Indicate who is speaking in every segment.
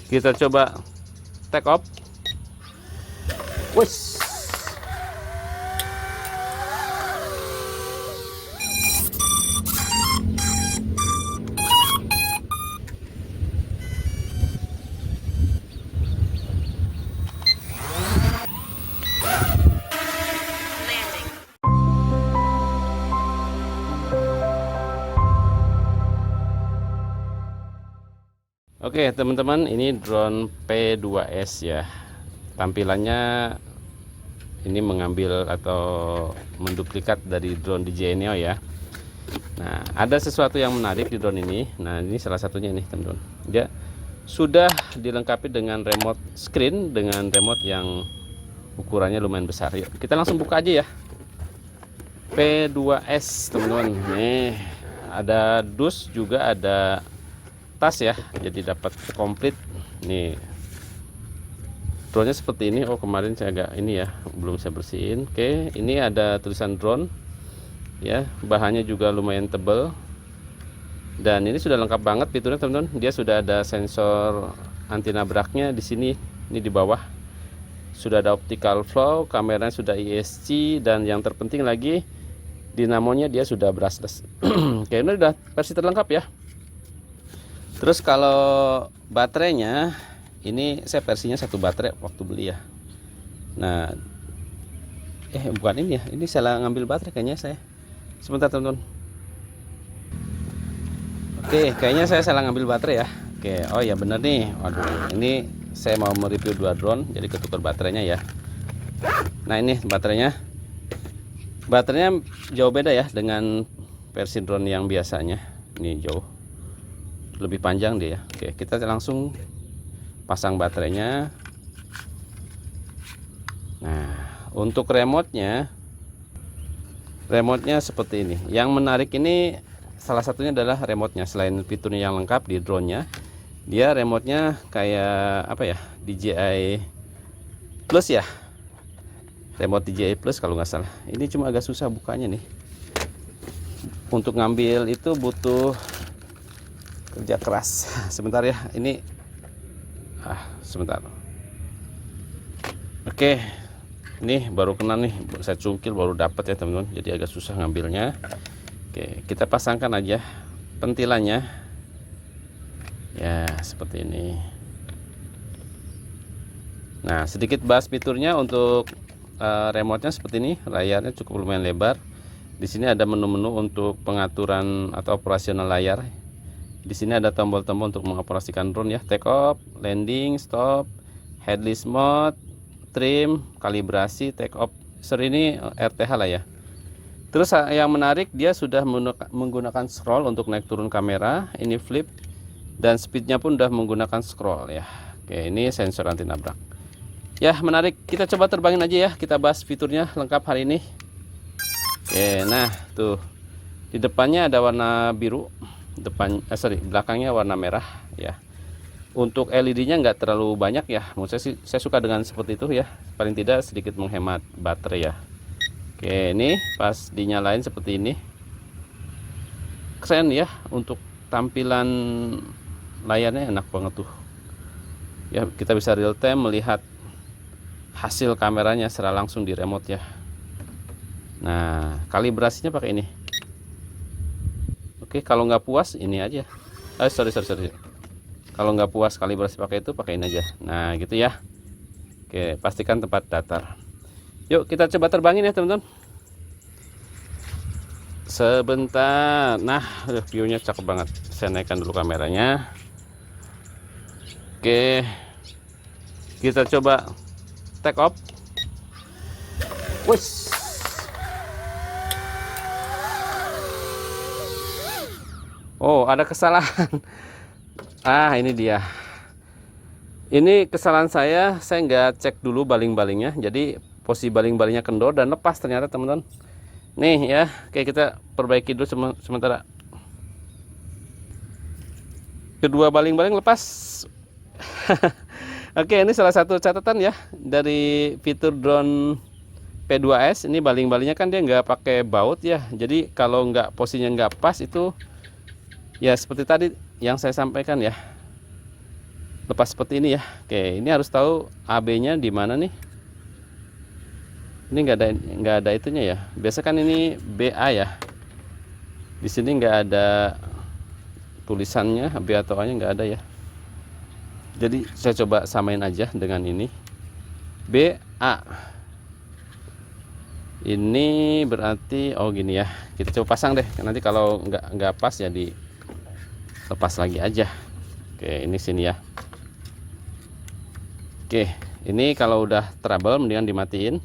Speaker 1: Kita coba take off. Wush. Oke teman-teman, ini drone P2S ya. Tampilannya ini mengambil atau menduplikat dari drone DJI Neo ya. Nah, ada sesuatu yang menarik di drone ini. Nah, ini salah satunya nih teman-teman. Dia sudah dilengkapi dengan remote screen, dengan remote yang ukurannya lumayan besar. Yuk, kita langsung buka aja ya. P2S teman-teman. Nih, ada dus juga ada tas ya, jadi dapat komplit nih. Drone-nya seperti ini. Oh, kemarin saya agak ini ya, belum saya bersihin. Oke, ini ada tulisan drone ya, bahannya juga lumayan tebal, dan ini sudah lengkap banget fiturnya teman-teman. Dia sudah ada sensor anti nabraknya di sini, ini di bawah sudah ada optical flow, kameranya sudah ESC, dan yang terpenting lagi dinamonya dia sudah brushless. Oke, ini udah versi terlengkap ya. Terus kalau baterainya, ini saya versinya satu baterai waktu beli ya. Nah, bukan ini ya, ini salah ngambil baterai kayaknya saya. Sebentar teman-teman. Oke, kayaknya saya salah ngambil baterai ya. Oke, oh ya bener nih. Waduh, ini saya mau mereview dua drone, jadi ketukar baterainya ya. Nah ini baterainya. Baterainya jauh beda ya dengan versi drone yang biasanya. Ini jauh lebih panjang dia. Oke, kita langsung pasang baterainya. Nah, untuk remote-nya seperti ini. Yang menarik ini salah satunya adalah remote-nya. Selain fiturnya yang lengkap di drone-nya, dia remote-nya kayak apa ya, DJI Plus ya, remote DJI Plus kalau nggak salah. Ini cuma agak susah bukanya nih. Untuk ngambil itu butuh kerja keras. Sebentar ya, ini sebentar. Oke, ini baru kena nih, saya cungkil baru dapat ya teman-teman, jadi agak susah ngambilnya. Oke, kita pasangkan aja pentilannya ya, seperti ini. Nah, sedikit bahas fiturnya. Untuk remote-nya seperti ini, layarnya cukup lumayan lebar. Di sini ada menu-menu untuk pengaturan atau operasional layar. Di sini ada tombol-tombol untuk mengoperasikan drone ya, take off, landing, stop, headless mode, trim, kalibrasi, take off. Ini RTH lah ya. Terus yang menarik, dia sudah menggunakan scroll untuk naik turun kamera. Ini flip, dan speednya pun udah menggunakan scroll ya. Oke, ini sensor anti nabrak ya, menarik. Kita coba terbangin aja ya, kita bahas fiturnya lengkap hari ini. Oke, nah tuh di depannya ada warna biru, belakangnya warna merah ya. Untuk LED-nya nggak terlalu banyak ya, menurut saya sih saya suka dengan seperti itu ya, paling tidak sedikit menghemat baterai ya. Oke, ini pas dinyalain seperti ini, keren ya. Untuk tampilan layarnya enak banget tuh ya, kita bisa real time melihat hasil kameranya secara langsung di remote ya. Nah, kalibrasinya pakai ini. Oke, kalau nggak puas ini aja. Sorry. Kalau nggak puas kalibrasi pakai itu, pakai ini aja. Nah, gitu ya. Oke, pastikan tempat datar. Yuk kita coba terbangin ya teman-teman. Sebentar. Nah, view-nya cakep banget. Saya naikkan dulu kameranya. Oke, kita coba take off. Wush. Oh, ada kesalahan. Ini dia. Ini kesalahan saya nggak cek dulu baling-balingnya. Jadi posisi baling-balingnya kendor dan lepas ternyata teman-teman. Nih ya, oke, kita perbaiki dulu sementara. Kedua baling-baling lepas. Oke, ini salah satu catatan ya dari fitur drone P2S. Ini baling-balingnya kan dia nggak pakai baut ya. Jadi kalau nggak posisinya nggak pas itu ya seperti tadi yang saya sampaikan ya. lepas seperti ini ya. Oke, ini harus tahu AB-nya di mana nih. Ini nggak ada itunya ya. Biasa kan ini BA ya. Di sini nggak ada tulisannya, B atau A-nya nggak ada ya. Jadi saya coba samain aja dengan ini. BA. Ini berarti oh gini ya. Kita coba pasang deh. Nanti kalau nggak pas ya dilepas lagi aja. Oke, ini sini ya. Oke, ini kalau udah trouble mendingan dimatiin.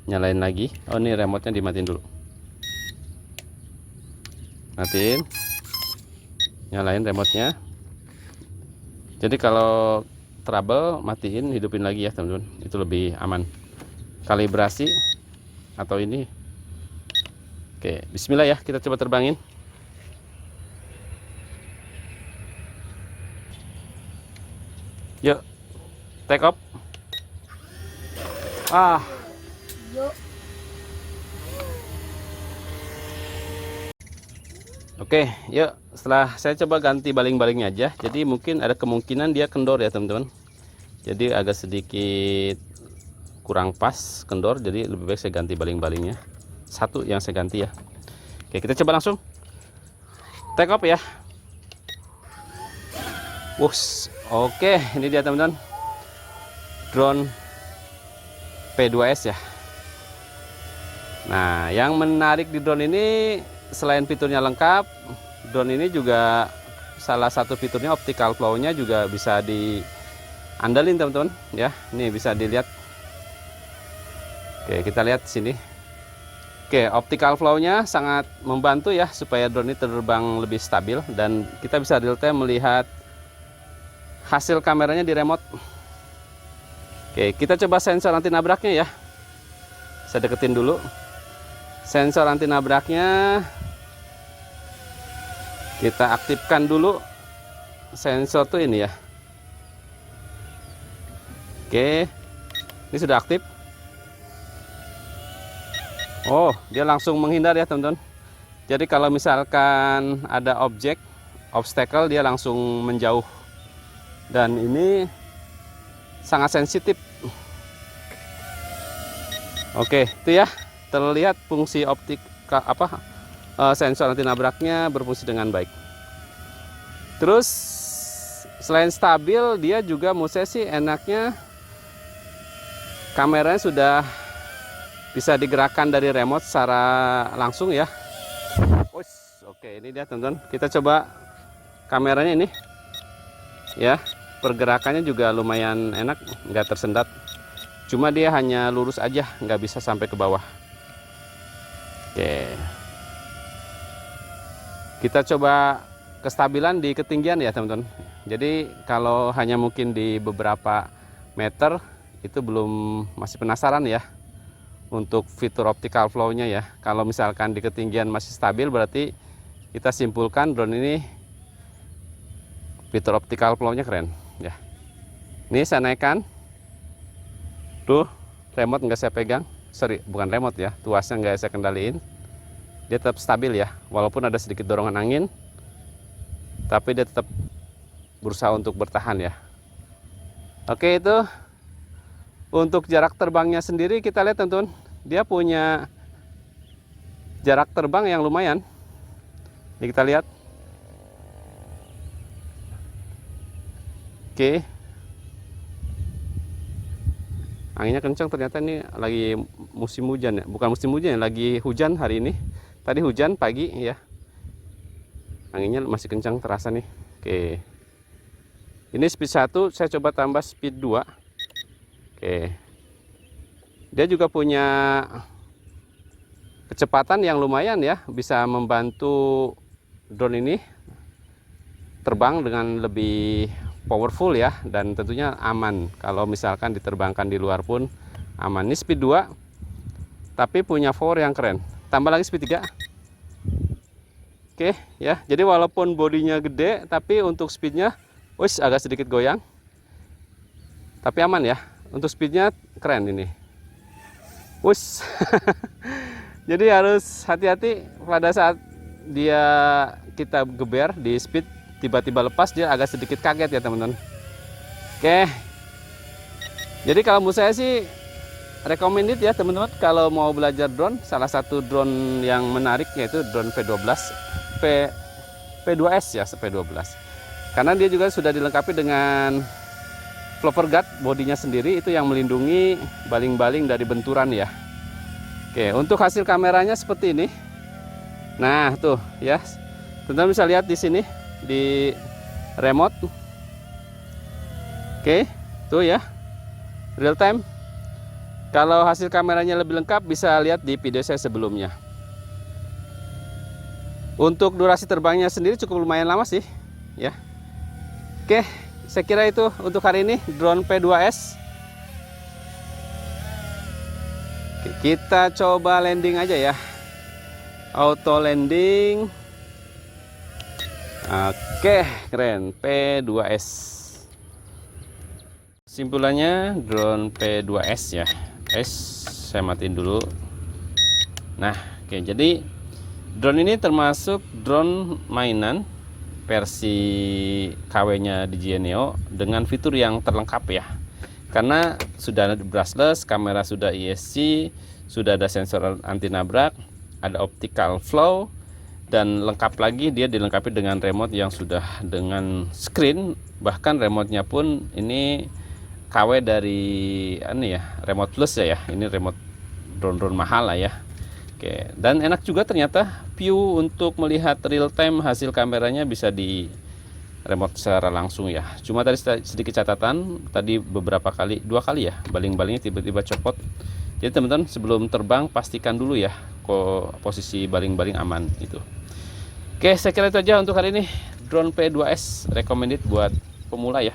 Speaker 1: Nyalain lagi. Oh, ini remote-nya dimatiin dulu. Matiin. Nyalain remote-nya. Jadi kalau trouble matiin, hidupin lagi ya teman-teman. Itu lebih aman. Kalibrasi atau ini. Oke, bismillah ya, kita coba terbangin. Yuk, take off.
Speaker 2: Yuk.
Speaker 1: Oke, yuk. Setelah saya coba ganti baling-balingnya aja. Jadi mungkin ada kemungkinan dia kendor ya teman-teman. Jadi agak sedikit kurang pas kendor. Jadi lebih baik saya ganti baling-balingnya. Satu yang saya ganti ya. Oke, kita coba langsung take off ya. Wush. Oke, ini dia teman-teman. Drone P2S ya. Nah, yang menarik di drone ini selain fiturnya lengkap, drone ini juga salah satu fiturnya optical flow-nya juga bisa diandalin teman-teman ya. Nih bisa dilihat. Oke, kita lihat sini. Oke, optical flow-nya sangat membantu ya supaya drone ini terbang lebih stabil dan kita bisa real time melihat hasil kameranya di remote. Oke, kita coba sensor anti nabraknya ya. Saya deketin dulu. Sensor anti nabraknya kita aktifkan dulu. Sensor tuh ini ya. Oke, ini sudah aktif. Oh, dia langsung menghindar ya teman-teman. Jadi kalau misalkan ada obstacle dia langsung menjauh. Dan ini sangat sensitif. Oke, itu ya. Terlihat fungsi sensor anti nabraknya berfungsi dengan baik. Terus selain stabil, dia juga menurut saya sih enaknya kameranya sudah bisa digerakkan dari remote secara langsung ya. Oke, ini dia teman-teman. Kita coba kameranya ini. Ya, pergerakannya juga lumayan enak, nggak tersendat. Cuma dia hanya lurus aja, nggak bisa sampai ke bawah. Oke, kita coba kestabilan di ketinggian ya teman-teman. Jadi kalau hanya mungkin di beberapa meter itu masih penasaran ya untuk fitur optical flow-nya ya. Kalau misalkan di ketinggian masih stabil berarti kita simpulkan drone ini fitur optical flow-nya keren ya. Ini saya naikkan. Tuh, remote nggak saya pegang. Sorry, bukan remote ya, tuasnya nggak saya kendaliin. Dia tetap stabil ya, walaupun ada sedikit dorongan angin, tapi dia tetap berusaha untuk bertahan ya. Oke, itu untuk jarak terbangnya sendiri kita lihat teman-teman, dia punya jarak terbang yang lumayan. Ini kita lihat. Oke. Anginnya kencang, ternyata ini lagi musim hujan ya. Bukan musim hujan ya, lagi hujan hari ini. Tadi hujan pagi ya. Anginnya masih kencang terasa nih. Oke. Ini speed 1, saya coba tambah speed 2. Oke. Dia juga punya kecepatan yang lumayan ya, bisa membantu drone ini terbang dengan lebih powerful ya, dan tentunya aman. Kalau misalkan diterbangkan di luar pun aman. Ini speed 2 tapi punya power yang keren. Tambah lagi speed 3. Oke ya, jadi walaupun bodinya gede tapi untuk speednya agak sedikit goyang, tapi aman ya. Untuk speednya keren ini. Jadi harus hati-hati pada saat kita geber di speed, tiba-tiba lepas, dia agak sedikit kaget ya teman-teman. Oke. Jadi kalau menurut saya sih recommended ya teman-teman, kalau mau belajar drone, salah satu drone yang menarik yaitu drone P12 P2S ya, P12. Karena dia juga sudah dilengkapi dengan flopper guard bodinya sendiri, itu yang melindungi baling-baling dari benturan ya. Oke, untuk hasil kameranya seperti ini. Nah, tuh ya. Teman-teman bisa lihat di sini di remote. Oke, tuh ya. Real time. Kalau hasil kameranya lebih lengkap bisa lihat di video saya sebelumnya. Untuk durasi terbangnya sendiri cukup lumayan lama sih, ya. Oke, saya kira itu untuk hari ini drone P2S. Oke, kita coba landing aja ya. Auto landing. Oke, keren, P2S. Simpulannya drone P2S ya. Saya matiin dulu. Nah, oke, jadi drone ini termasuk drone mainan versi KW-nya DJI Neo dengan fitur yang terlengkap ya. Karena sudah ada brushless, kamera sudah ESC, sudah ada sensor anti nabrak, ada optical flow, dan lengkap lagi dia dilengkapi dengan remote yang sudah dengan screen. Bahkan remote-nya pun ini KW dari remote plus ya, ini remote drone mahal lah ya. Oke, dan enak juga ternyata view untuk melihat real time hasil kameranya bisa di remote secara langsung ya. Cuma tadi sedikit catatan, tadi dua kali ya baling-balingnya tiba-tiba copot. Jadi teman-teman sebelum terbang pastikan dulu ya kok posisi baling-baling aman itu. Oke, saya kira itu aja untuk hari ini drone P2S recommended buat pemula ya.